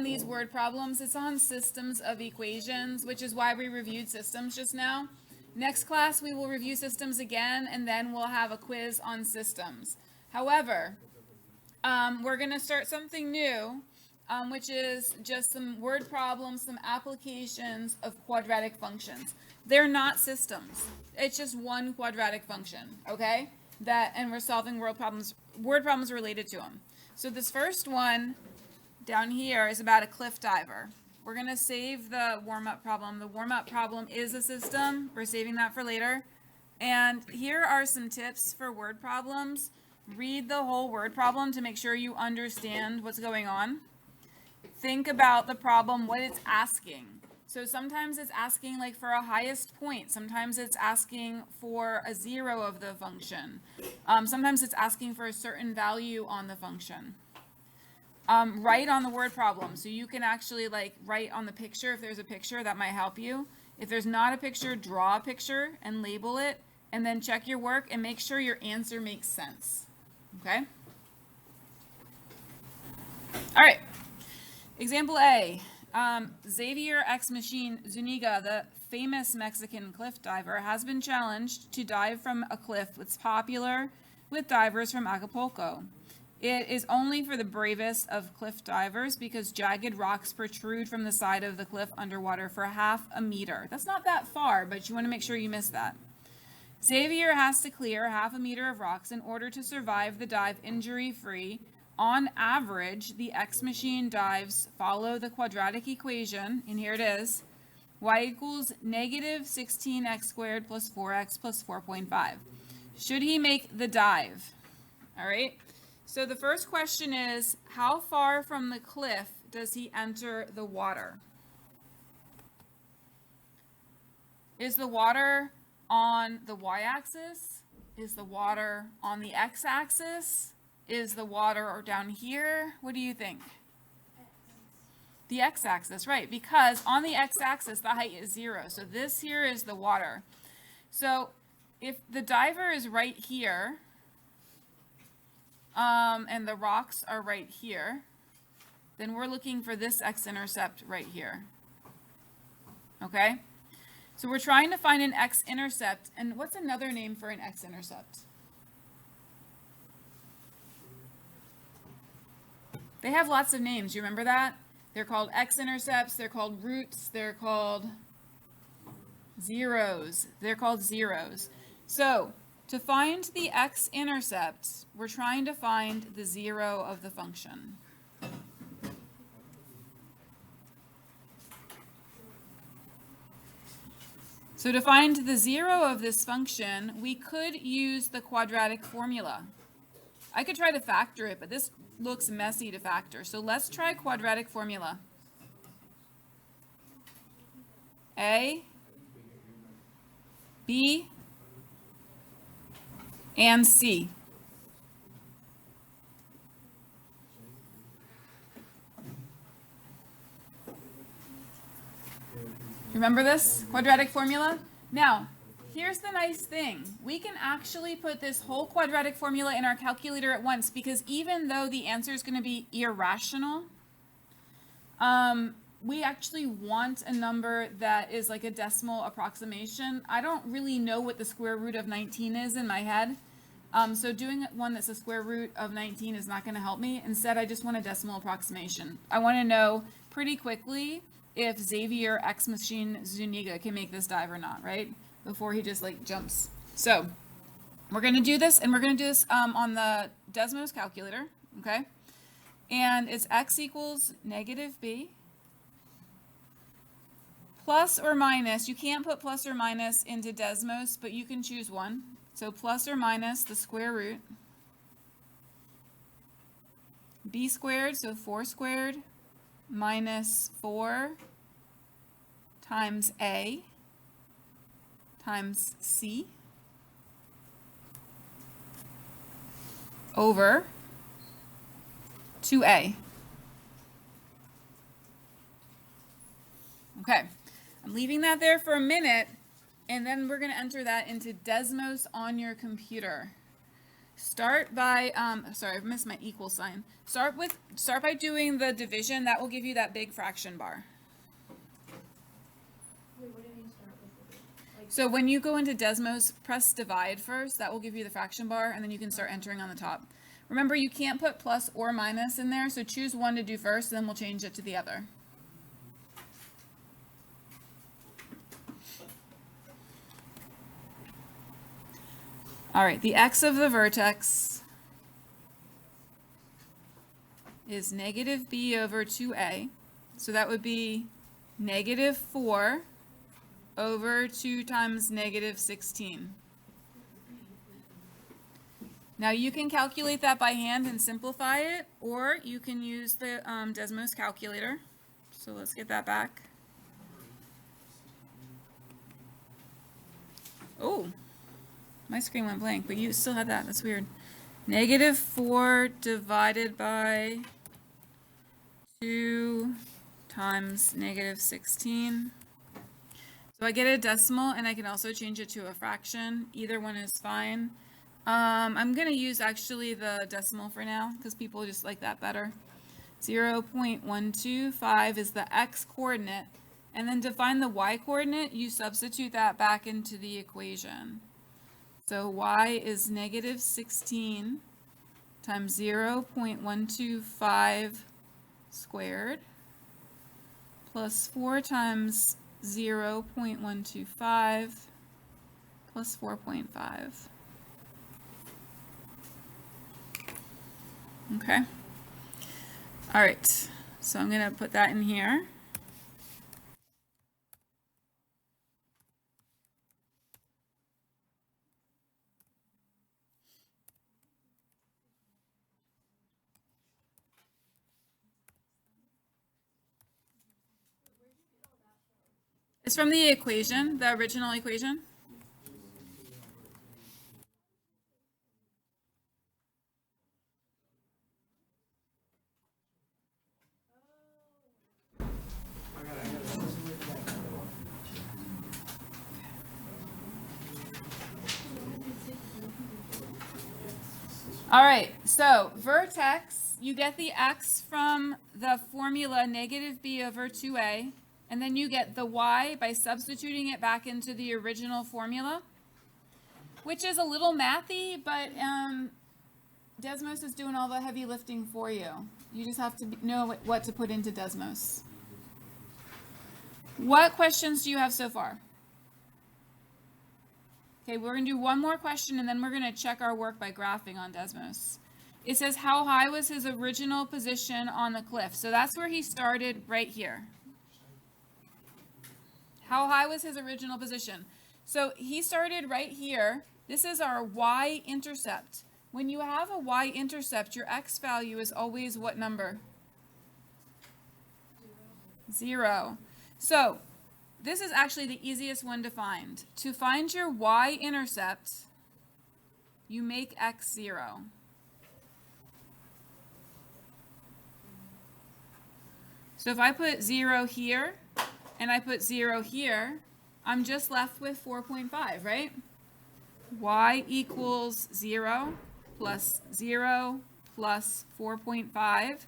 these word problems. It's on systems of equations, which is why we reviewed systems just now. Next class, we will review systems again, and then we'll have a quiz on systems. However, we're going to start something new, which is just some word problems, some applications of quadratic functions. They're not systems. It's just one quadratic function, okay? And we're solving word problems related to them. So this first one down here is about a cliff diver. We're going to save the warm-up problem. The warm-up problem is a system. We're saving that for later. And here are some tips for word problems. Read the whole word problem to make sure you understand what's going on. Think about the problem, what it's asking. So sometimes it's asking like for a highest point. Sometimes it's asking for a zero of the function. Sometimes it's asking for a certain value on the function. Write on the word problem. So you can actually like write on the picture. If there's a picture, that might help you. If there's not a picture, draw a picture and label it, and then check your work and make sure your answer makes sense. Okay? All right. Example A. Xavier X Machine Zuniga, the famous Mexican cliff diver, has been challenged to dive from a cliff that's popular with divers from Acapulco. It is only for the bravest of cliff divers because jagged rocks protrude from the side of the cliff underwater for half a meter. That's not that far, but you want to make sure you miss that. Xavier has to clear half a meter of rocks in order to survive the dive injury-free. On average, the X machine dives follow the quadratic equation, and here it is, y equals negative 16x squared plus 4x plus 4.5. Should he make the dive? All right. So the first question is, how far from the cliff does he enter the water? Is the water on the y-axis? Is the water on the x-axis? Is the water down here? What do you think? The x-axis, right, because on the x-axis the height is 0. So this here is the water. So if the diver is right here, and the rocks are right here, then we're looking for this x-intercept right here. Okay? So we're trying to find an x-intercept, and what's another name for an x-intercept? They have lots of names. You remember that? They're called x-intercepts, they're called roots, they're called zeros. They're called zeros. So to find the x-intercept, we're trying to find the zero of the function. So to find the zero of this function, we could use the quadratic formula. I could try to factor it, but this looks messy to factor. So let's try quadratic formula. A, B, and C. Remember this quadratic formula? Now, here's the nice thing. We can actually put this whole quadratic formula in our calculator at once, because even though the answer is going to be irrational, we actually want a number that is like a decimal approximation. I don't really know what the square root of 19 is in my head. So doing one that's a square root of 19 is not going to help me. Instead, I just want a decimal approximation. I want to know pretty quickly if Xavier X Machine Zuniga can make this dive or not, right? Before he just like jumps. So we're going to do this, and we're going to do this on the Desmos calculator, okay? And it's x equals negative b plus or minus. You can't put plus or minus into Desmos, but you can choose one. So plus or minus the square root, b squared, so 4 squared, minus 4 times a times c over 2a. Okay, I'm leaving that there for a minute, and then we're going to enter that into Desmos on your computer. Start by, sorry, I've missed my equal sign. Start by doing the division. That will give you that big fraction bar. Wait, what do you mean start with the like, So when you go into Desmos, press divide first. That will give you the fraction bar, and then you can start entering on the top. Remember, you can't put plus or minus in there, so choose one to do first, then we'll change it to the other. All right, the x of the vertex is negative b over 2a. So that would be negative 4 over 2 times negative 16. Now you can calculate that by hand and simplify it, or you can use the Desmos calculator. So let's get that back. Oh, my screen went blank, but you still had that. That's weird. Negative 4 divided by 2 times negative 16. So I get a decimal, and I can also change it to a fraction. Either one is fine. I'm going to use actually the decimal for now because people just like that better. 0.125 is the x coordinate. And then to find the y coordinate, you substitute that back into the equation. So y is negative 16 times 0.125 squared plus 4 times 0.125 plus 4.5. Okay. All right. So I'm going to put that in here. It's from the equation, the original equation. All right, so vertex, you get the x from the formula negative b over 2a, and then you get the y by substituting it back into the original formula, which is a little mathy, but Desmos is doing all the heavy lifting for you. You just have to know what to put into Desmos. What questions do you have so far? Okay, we're going to do one more question, and then we're going to check our work by graphing on Desmos. It says, how high was his original position on the cliff? So that's where he started right here. How high was his original position? So he started right here. This is our y-intercept. When you have a y-intercept, your x value is always what number? 0. So this is actually the easiest one to find. To find your y-intercept, you make x 0. So if I put 0 here and I put 0 here, I'm just left with 4.5, right? Y equals 0 plus 0 plus 4.5.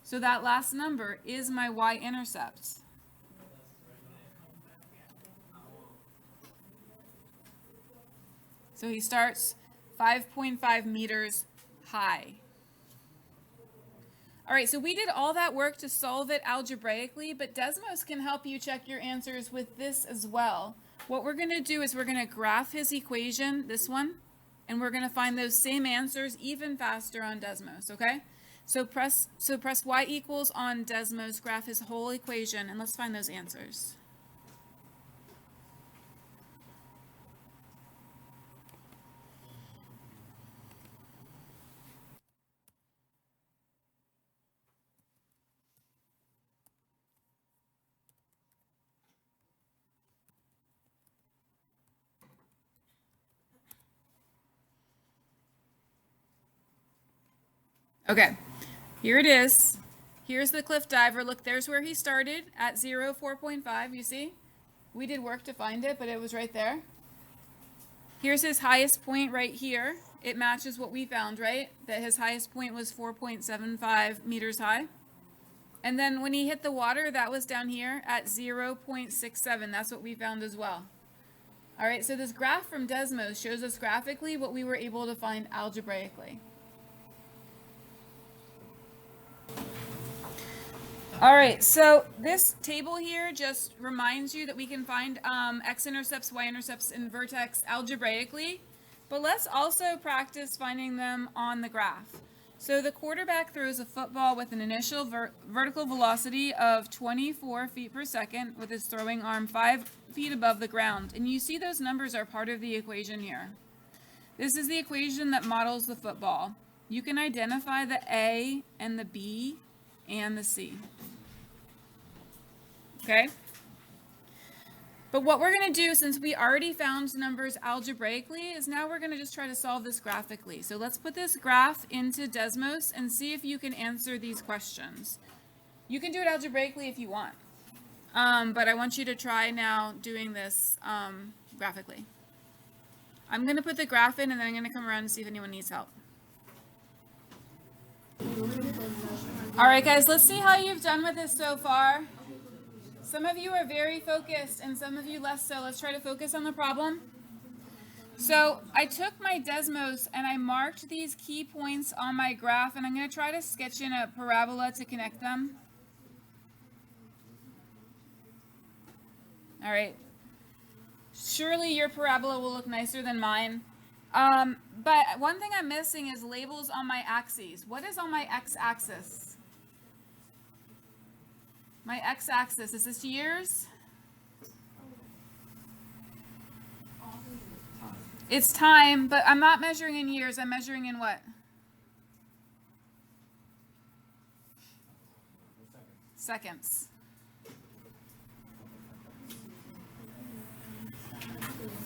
So that last number is my y-intercept. So he starts 5.5 meters high. All right, so we did all that work to solve it algebraically, but Desmos can help you check your answers with this as well. What we're going to do is we're going to graph his equation, this one, and we're going to find those same answers even faster on Desmos, okay? So press y equals on Desmos, graph his whole equation, and let's find those answers. Okay, here it is. Here's the cliff diver. Look, there's where he started at 0, 4.5, you see? We did work to find it, but it was right there. Here's his highest point right here. It matches what we found, right? That his highest point was 4.75 meters high. And then when he hit the water, that was down here at 0.67. That's what we found as well. All right, so this graph from Desmos shows us graphically what we were able to find algebraically. All right, so this table here just reminds you that we can find x-intercepts, y-intercepts, and vertex algebraically, but let's also practice finding them on the graph. So the quarterback throws a football with an initial vertical velocity of 24 feet per second with his throwing arm 5 feet above the ground, and you see those numbers are part of the equation here. This is the equation that models the football. You can identify the A and the B and the C. Okay? But what we're going to do, since we already found numbers algebraically, is now we're going to just try to solve this graphically. So let's put this graph into Desmos and see if you can answer these questions. You can do it algebraically if you want, but I want you to try now doing this graphically. I'm going to put the graph in, and then I'm going to come around and see if anyone needs help. All right, guys, let's see how you've done with this so far. Some of you are very focused and some of you less so. Let's try to focus on the problem. So I took my Desmos and I marked these key points on my graph, and I'm going to try to sketch in a parabola to connect them. All right. Surely your parabola will look nicer than mine. But one thing I'm missing is labels on my axes. What is on my x-axis? My x-axis, is this years? It's time, but I'm not measuring in years. I'm measuring in what? Seconds.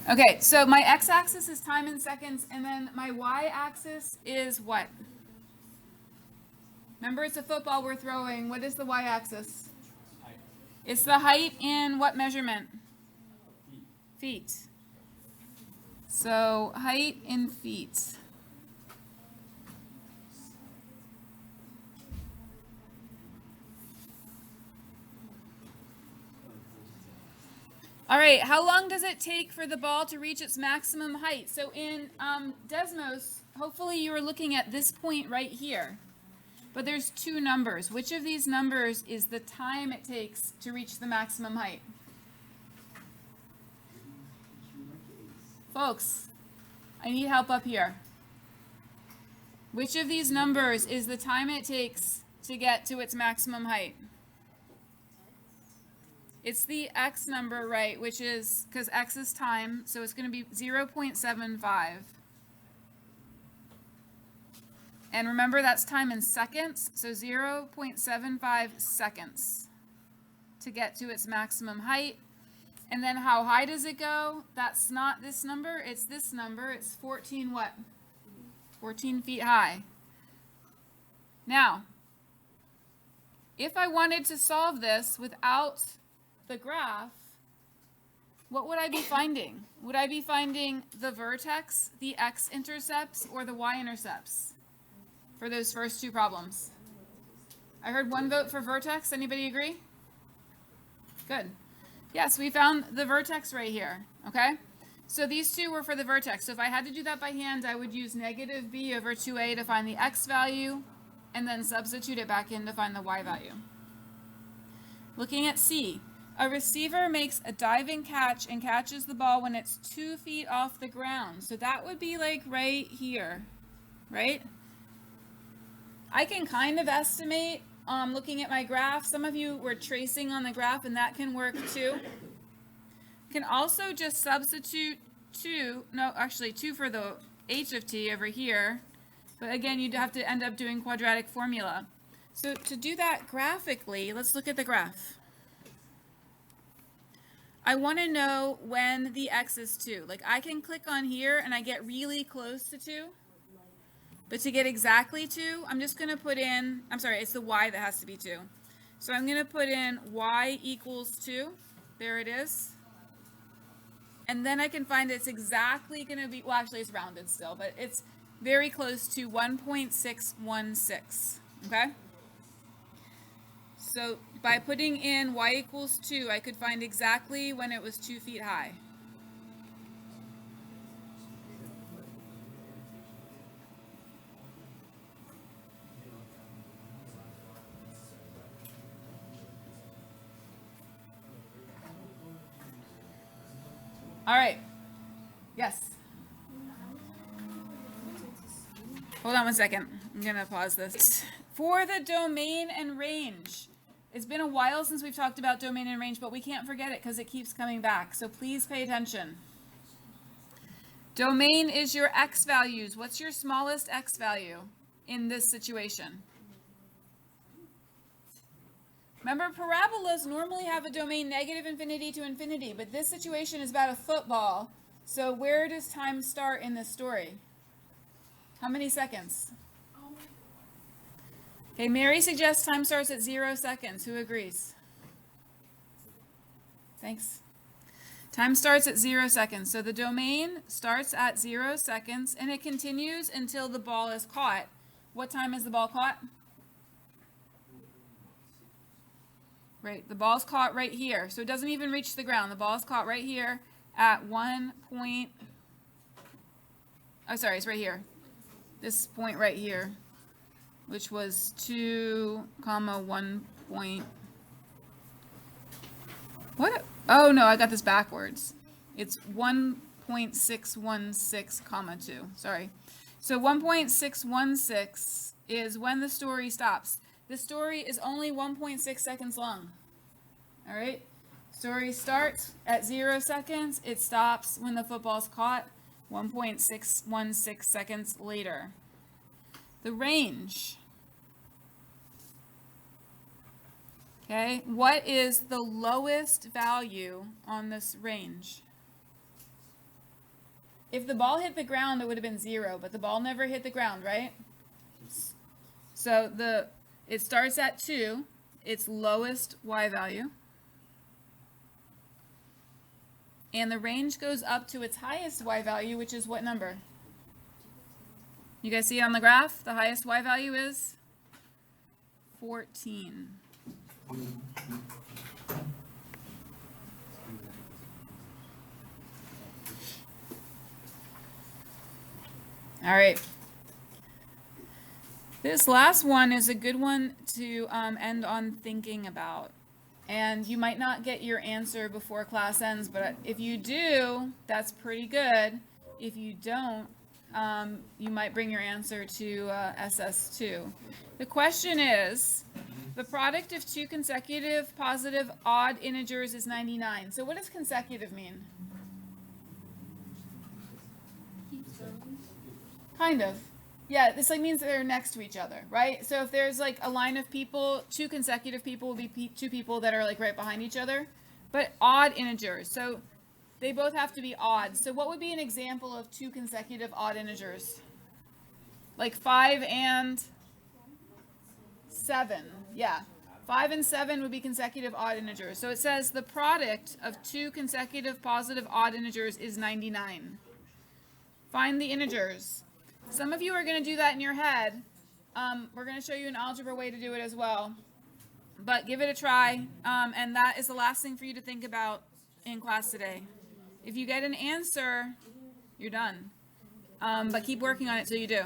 Okay, so my x-axis is time in seconds, and then my y-axis is what? Remember, it's a football we're throwing. What is the y-axis? It's the height in what measurement? Feet. So height in feet. All right, how long does it take for the ball to reach its maximum height? So in Desmos, hopefully you are looking at this point right here. But there's two numbers. Which of these numbers is the time it takes to reach the maximum height? Folks, I need help up here. Which of these numbers is the time it takes to get to its maximum height? It's the x number, right, which is, because x is time, so it's going to be 0.75. And remember, that's time in seconds, so 0.75 seconds to get to its maximum height. And then how high does it go? That's not this number, it's this number. It's 14 what? 14 feet high. Now, if I wanted to solve this without the graph, what would I be finding? Would I be finding the vertex, the x-intercepts, or the y-intercepts for those first two problems? I heard one vote for vertex. Anybody agree? Good. Yes, we found the vertex right here, okay? So these two were for the vertex. So if I had to do that by hand, I would use negative b over 2a to find the x value, and then substitute it back in to find the y value. Looking at C, a receiver makes a diving catch and catches the ball when it's 2 feet off the ground. So that would be like right here, right? I can kind of estimate looking at my graph. Some of you were tracing on the graph, and that can work too. Can also just substitute 2 for the h of t over here. But again, you'd have to end up doing quadratic formula. So to do that graphically, let's look at the graph. I want to know when the x is 2. Like, I can click on here and I get really close to 2. But to get exactly 2, I'm just going to put in, I'm sorry, it's the y that has to be 2. So I'm going to put in y equals 2. There it is. And then I can find it's exactly going to be, well, actually it's rounded still, but it's very close to 1.616, okay? So by putting in y equals 2, I could find exactly when it was 2 feet high. All right. Yes. Hold on one second. I'm going to pause this. For the domain and range, it's been a while since we've talked about domain and range, but we can't forget it because it keeps coming back. So please pay attention. Domain is your x values. What's your smallest x value in this situation? Remember, parabolas normally have a domain negative infinity to infinity, but this situation is about a football. So where does time start in this story? How many seconds? Okay, Mary suggests time starts at 0 seconds. Who agrees? Thanks. Time starts at 0 seconds. So the domain starts at 0 seconds, and it continues until the ball is caught. What time is the ball caught? Right, the ball's caught right here. So it doesn't even reach the ground. The ball's caught right here at 1 point. Oh, sorry, it's right here. This point right here, which was 2, 1 point. What? Oh, no, I got this backwards. It's 1.616, 2. Sorry. So 1.616 is when the story stops. The story is only 1.6 seconds long. All right? Story starts at 0 seconds. It stops when the football's caught 1.616 seconds later. The range. Okay, what is the lowest value on this range? If the ball hit the ground, it would have been 0, but the ball never hit the ground, right? So it starts at 2, its lowest y value. And the range goes up to its highest y value, which is what number? You guys see it on the graph? The highest y value is 14. All right. This last one is a good one to end on thinking about. And you might not get your answer before class ends, but if you do, that's pretty good. If you don't, you might bring your answer to SS2. The question is, the product of two consecutive positive odd integers is 99. So what does consecutive mean? Kind of. Yeah, this means that they're next to each other, right? So if there's like a line of people, two consecutive people will be two people that are like right behind each other. But odd integers, so they both have to be odd. So what would be an example of two consecutive odd integers? Like 5 and 7. Yeah. 5 and 7 would be consecutive odd integers. So it says the product of two consecutive positive odd integers is 99. Find the integers. Some of you are going to do that in your head. We're going to show you an algebra way to do it as well. But give it a try. And that is the last thing for you to think about in class today. If you get an answer, you're done. But keep working on it till you do.